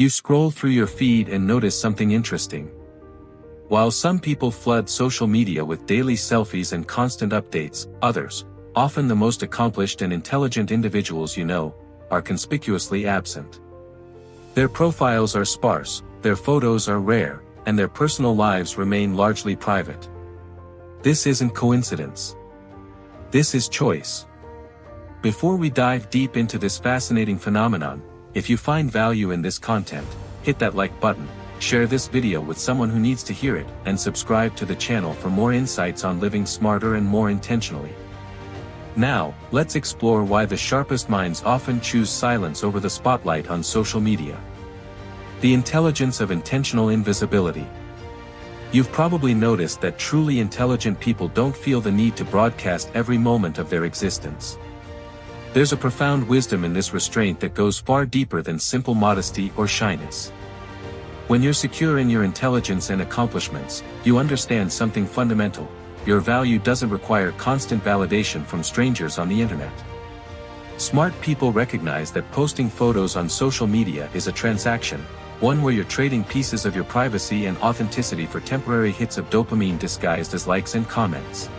You scroll through your feed and notice something interesting. While some people flood social media with daily selfies and constant updates, others, often the most accomplished and intelligent individuals you know, are conspicuously absent. Their profiles are sparse, their photos are rare, and their personal lives remain largely private. This isn't coincidence. This is choice. Before we dive deep into this fascinating phenomenon, if you find value in this content, hit that like button, share this video with someone who needs to hear it, and subscribe to the channel for more insights on living smarter and more intentionally. Now, let's explore why the sharpest minds often choose silence over the spotlight on social media. The intelligence of intentional invisibility. You've probably noticed that truly intelligent people don't feel the need to broadcast every moment of their existence. There's a profound wisdom in this restraint that goes far deeper than simple modesty or shyness. When you're secure in your intelligence and accomplishments, you understand something fundamental: your value doesn't require constant validation from strangers on the internet. Smart people recognize that posting photos on social media is a transaction, one where you're trading pieces of your privacy and authenticity for temporary hits of dopamine disguised as likes and comments.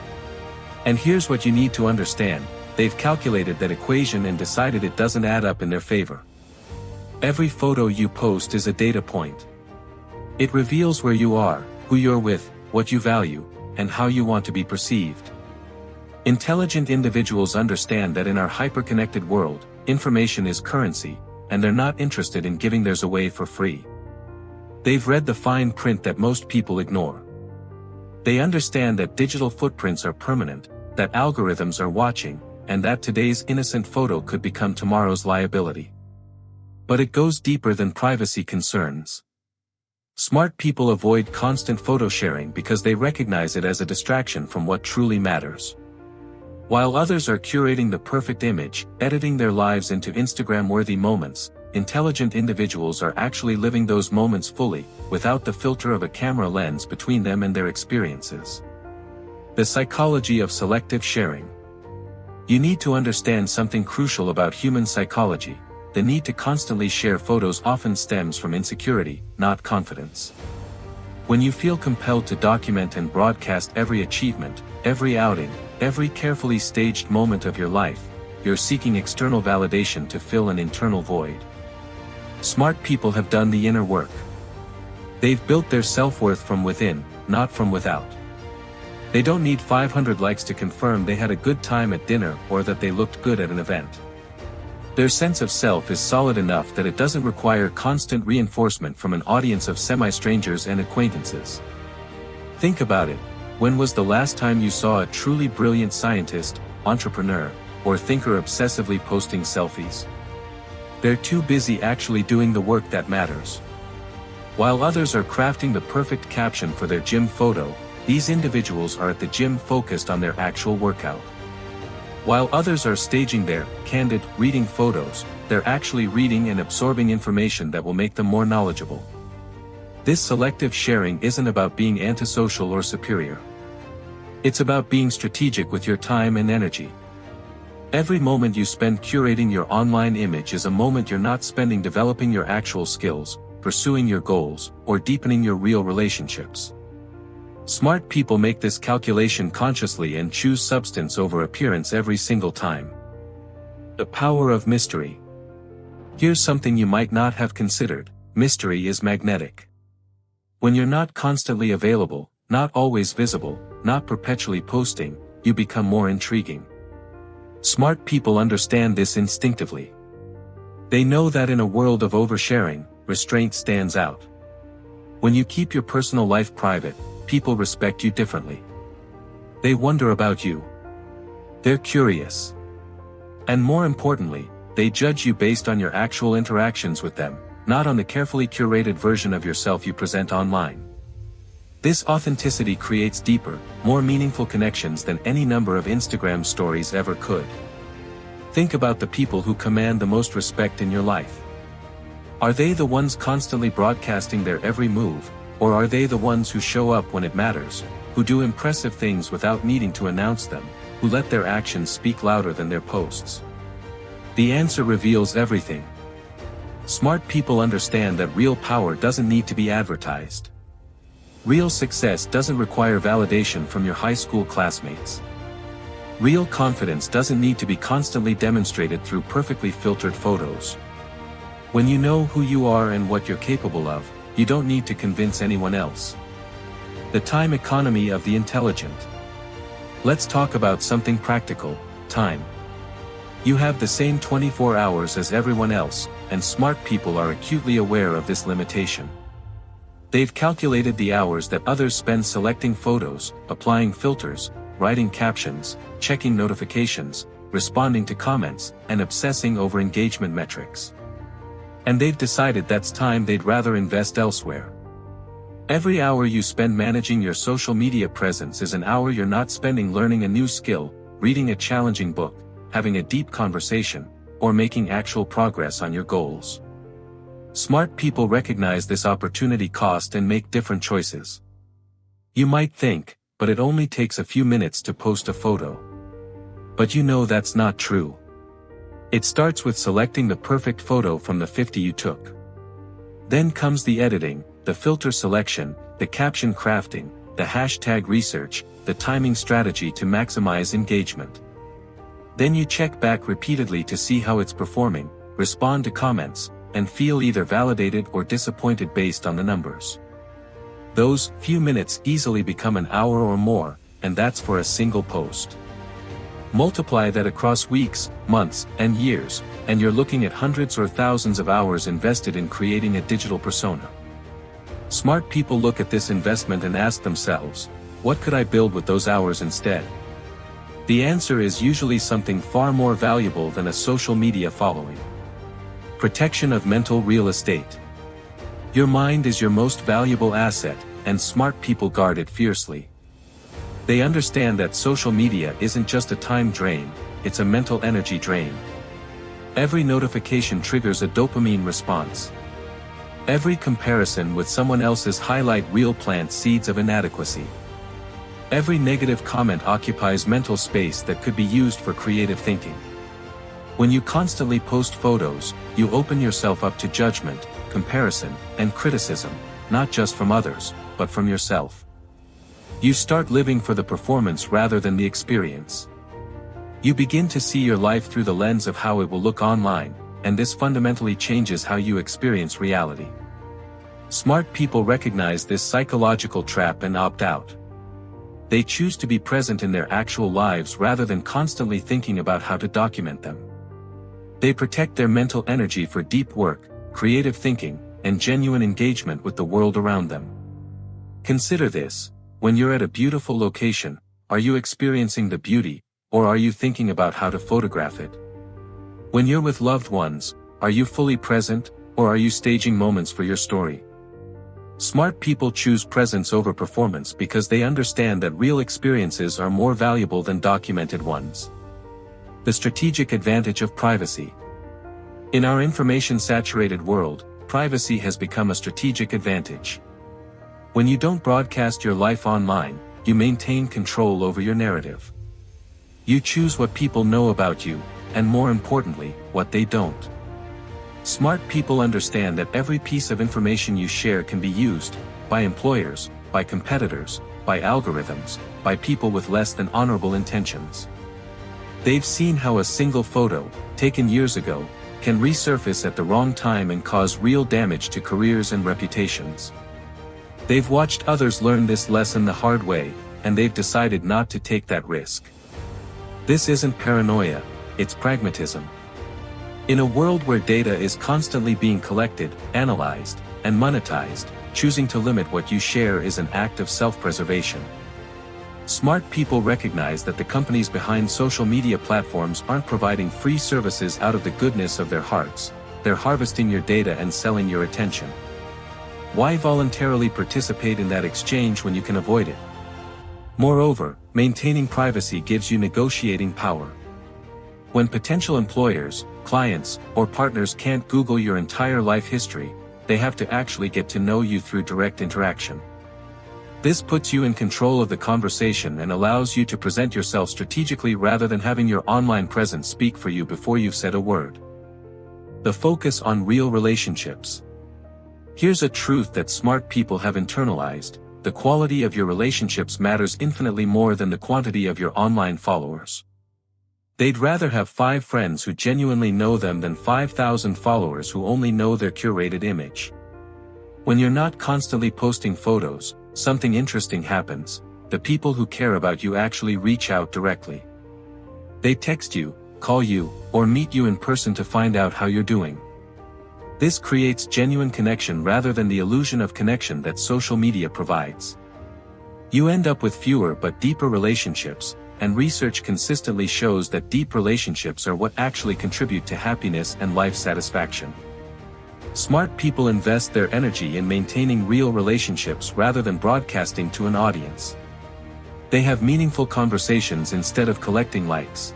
And here's what you need to understand: they've calculated that equation and decided it doesn't add up in their favor. Every photo you post is a data point. It reveals where you are, who you're with, what you value, and how you want to be perceived. Intelligent individuals understand that in our hyper-connected world, information is currency, and they're not interested in giving theirs away for free. They've read the fine print that most people ignore. They understand that digital footprints are permanent, that algorithms are watching, and that today's innocent photo could become tomorrow's liability. But it goes deeper than privacy concerns. Smart people avoid constant photo sharing because they recognize it as a distraction from what truly matters. While others are curating the perfect image, editing their lives into Instagram-worthy moments, intelligent individuals are actually living those moments fully, without the filter of a camera lens between them and their experiences. The psychology of selective sharing. You need to understand something crucial about human psychology. The need to constantly share photos often stems from insecurity, not confidence. When you feel compelled to document and broadcast every achievement, every outing, every carefully staged moment of your life, you're seeking external validation to fill an internal void. Smart people have done the inner work. They've built their self-worth from within, not from without. They don't need 500 likes to confirm they had a good time at dinner or that they looked good at an event. Their sense of self is solid enough that it doesn't require constant reinforcement from an audience of semi-strangers and acquaintances. Think about it: when was the last time you saw a truly brilliant scientist, entrepreneur, or thinker obsessively posting selfies? They're too busy actually doing the work that matters. While others are crafting the perfect caption for their gym photo, these individuals are at the gym focused on their actual workout. While others are staging their candid reading photos, they're actually reading and absorbing information that will make them more knowledgeable. This selective sharing isn't about being antisocial or superior. It's about being strategic with your time and energy. Every moment you spend curating your online image is a moment you're not spending developing your actual skills, pursuing your goals, or deepening your real relationships. Smart people make this calculation consciously and choose substance over appearance every single time. The power of mystery. Here's something you might not have considered: mystery is magnetic. When you're not constantly available, not always visible, not perpetually posting, you become more intriguing. Smart people understand this instinctively. They know that in a world of oversharing, restraint stands out. When you keep your personal life private, people respect you differently. They wonder about you. They're curious. And more importantly, they judge you based on your actual interactions with them, not on the carefully curated version of yourself you present online. This authenticity creates deeper, more meaningful connections than any number of Instagram stories ever could. Think about the people who command the most respect in your life. Are they the ones constantly broadcasting their every move, or are they the ones who show up when it matters, who do impressive things without needing to announce them, who let their actions speak louder than their posts? The answer reveals everything. Smart people understand that real power doesn't need to be advertised. Real success doesn't require validation from your high school classmates. Real confidence doesn't need to be constantly demonstrated through perfectly filtered photos. When you know who you are and what you're capable of, you don't need to convince anyone else. The time economy of the intelligent. Let's talk about something practical: time. You have the same 24 hours as everyone else, and smart people are acutely aware of this limitation. They've calculated the hours that others spend selecting photos, applying filters, writing captions, checking notifications, responding to comments, and obsessing over engagement metrics. And they've decided that's time they'd rather invest elsewhere. Every hour you spend managing your social media presence is an hour you're not spending learning a new skill, reading a challenging book, having a deep conversation, or making actual progress on your goals. Smart people recognize this opportunity cost and make different choices. You might think, but it only takes a few minutes to post a photo. But you know that's not true. It starts with selecting the perfect photo from the 50 you took. Then comes the editing, the filter selection, the caption crafting, the hashtag research, the timing strategy to maximize engagement. Then you check back repeatedly to see how it's performing, respond to comments, and feel either validated or disappointed based on the numbers. Those few minutes easily become an hour or more, and that's for a single post. Multiply that across weeks, months, and years, and you're looking at hundreds or thousands of hours invested in creating a digital persona. Smart people look at this investment and ask themselves, what could I build with those hours instead? The answer is usually something far more valuable than a social media following. Protection of mental real estate. Your mind is your most valuable asset, and smart people guard it fiercely. They understand that social media isn't just a time drain, it's a mental energy drain. Every notification triggers a dopamine response. Every comparison with someone else's highlight reel plants seeds of inadequacy. Every negative comment occupies mental space that could be used for creative thinking. When you constantly post photos, you open yourself up to judgment, comparison, and criticism, not just from others, but from yourself. You start living for the performance rather than the experience. You begin to see your life through the lens of how it will look online, and this fundamentally changes how you experience reality. Smart people recognize this psychological trap and opt out. They choose to be present in their actual lives rather than constantly thinking about how to document them. They protect their mental energy for deep work, creative thinking, and genuine engagement with the world around them. Consider this: when you're at a beautiful location, are you experiencing the beauty, or are you thinking about how to photograph it? When you're with loved ones, are you fully present, or are you staging moments for your story? Smart people choose presence over performance because they understand that real experiences are more valuable than documented ones. The strategic advantage of privacy. In our information-saturated world, privacy has become a strategic advantage. When you don't broadcast your life online, you maintain control over your narrative. You choose what people know about you, and more importantly, what they don't. Smart people understand that every piece of information you share can be used, by employers, by competitors, by algorithms, by people with less than honorable intentions. They've seen how a single photo, taken years ago, can resurface at the wrong time and cause real damage to careers and reputations. They've watched others learn this lesson the hard way, and they've decided not to take that risk. This isn't paranoia, it's pragmatism. In a world where data is constantly being collected, analyzed, and monetized, choosing to limit what you share is an act of self-preservation. Smart people recognize that the companies behind social media platforms aren't providing free services out of the goodness of their hearts, they're harvesting your data and selling your attention. Why voluntarily participate in that exchange when you can avoid it? Moreover, maintaining privacy gives you negotiating power. When potential employers, clients, or partners can't Google your entire life history, they have to actually get to know you through direct interaction. This puts you in control of the conversation and allows you to present yourself strategically rather than having your online presence speak for you before you've said a word. The focus on real relationships. Here's a truth that smart people have internalized: the quality of your relationships matters infinitely more than the quantity of your online followers. They'd rather have 5 friends who genuinely know them than 5,000 followers who only know their curated image. When you're not constantly posting photos, something interesting happens. The people who care about you actually reach out directly. They text you, call you, or meet you in person to find out how you're doing. This creates genuine connection rather than the illusion of connection that social media provides. You end up with fewer but deeper relationships, and research consistently shows that deep relationships are what actually contribute to happiness and life satisfaction. Smart people invest their energy in maintaining real relationships rather than broadcasting to an audience. They have meaningful conversations instead of collecting likes.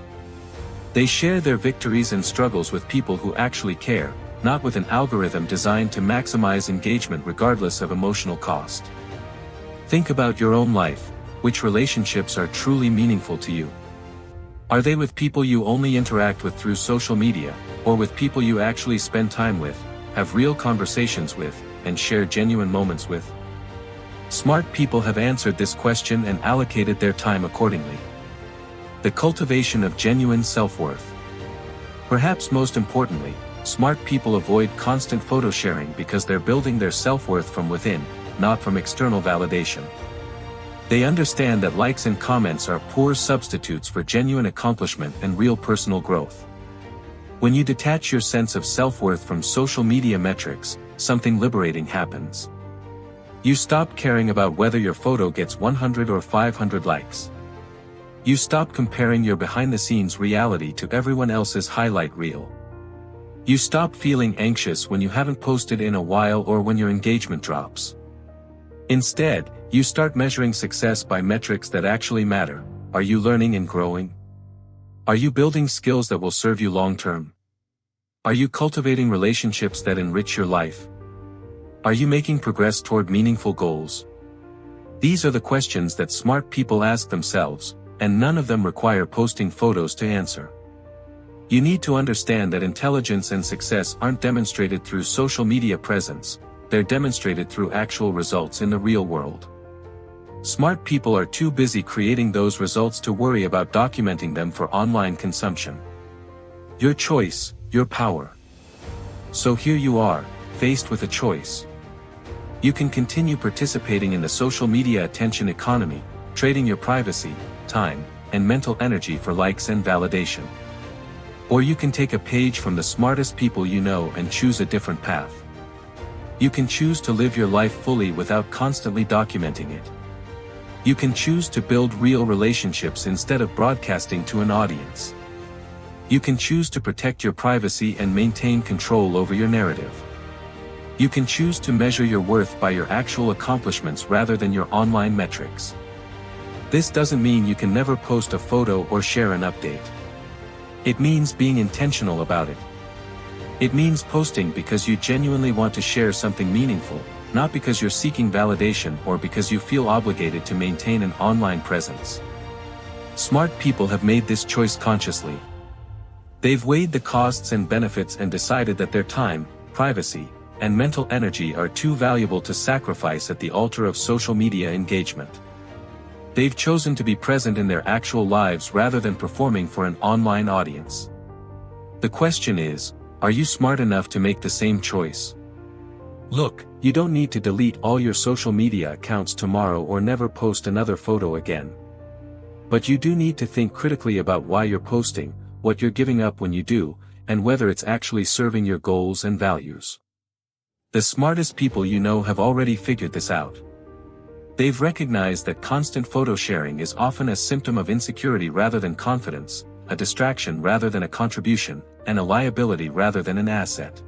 They share their victories and struggles with people who actually care, not with an algorithm designed to maximize engagement regardless of emotional cost. Think about your own life. Which relationships are truly meaningful to you? Are they with people you only interact with through social media, or with people you actually spend time with, have real conversations with, and share genuine moments with? Smart people have answered this question and allocated their time accordingly. The cultivation of genuine self-worth. Perhaps most importantly, smart people avoid constant photo sharing because they're building their self-worth from within, not from external validation. They understand that likes and comments are poor substitutes for genuine accomplishment and real personal growth. When you detach your sense of self-worth from social media metrics, something liberating happens. You stop caring about whether your photo gets 100 or 500 likes. You stop comparing your behind-the-scenes reality to everyone else's highlight reel. You stop feeling anxious when you haven't posted in a while or when your engagement drops. Instead, you start measuring success by metrics that actually matter. Are you learning and growing? Are you building skills that will serve you long-term? Are you cultivating relationships that enrich your life? Are you making progress toward meaningful goals? These are the questions that smart people ask themselves, and none of them require posting photos to answer. You need to understand that intelligence and success aren't demonstrated through social media presence. They're demonstrated through actual results in the real world. Smart people are too busy creating those results to worry about documenting them for online consumption. Your choice, your power. So here you are, faced with a choice. You can continue participating in the social media attention economy, trading your privacy, time, and mental energy for likes and validation. Or you can take a page from the smartest people you know and choose a different path. You can choose to live your life fully without constantly documenting it. You can choose to build real relationships instead of broadcasting to an audience. You can choose to protect your privacy and maintain control over your narrative. You can choose to measure your worth by your actual accomplishments rather than your online metrics. This doesn't mean you can never post a photo or share an update. It means being intentional about it. It means posting because you genuinely want to share something meaningful, not because you're seeking validation or because you feel obligated to maintain an online presence. Smart people have made this choice consciously. They've weighed the costs and benefits and decided that their time, privacy, and mental energy are too valuable to sacrifice at the altar of social media engagement. They've chosen to be present in their actual lives rather than performing for an online audience. The question is, are you smart enough to make the same choice? Look, you don't need to delete all your social media accounts tomorrow or never post another photo again. But you do need to think critically about why you're posting, what you're giving up when you do, and whether it's actually serving your goals and values. The smartest people you know have already figured this out. They've recognized that constant photo sharing is often a symptom of insecurity rather than confidence, a distraction rather than a contribution, and a liability rather than an asset.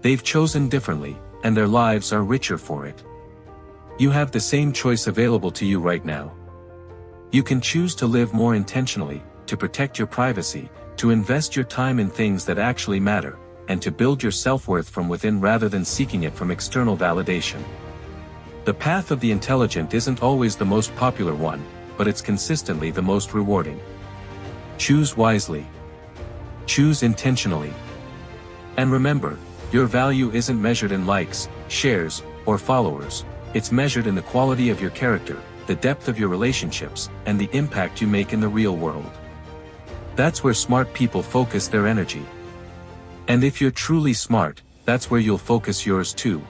They've chosen differently, and their lives are richer for it. You have the same choice available to you right now. You can choose to live more intentionally, to protect your privacy, to invest your time in things that actually matter, and to build your self-worth from within rather than seeking it from external validation. The path of the intelligent isn't always the most popular one, but it's consistently the most rewarding. Choose wisely. Choose intentionally. And remember, your value isn't measured in likes, shares, or followers. It's measured in the quality of your character, the depth of your relationships, and the impact you make in the real world. That's where smart people focus their energy. And if you're truly smart, that's where you'll focus yours too.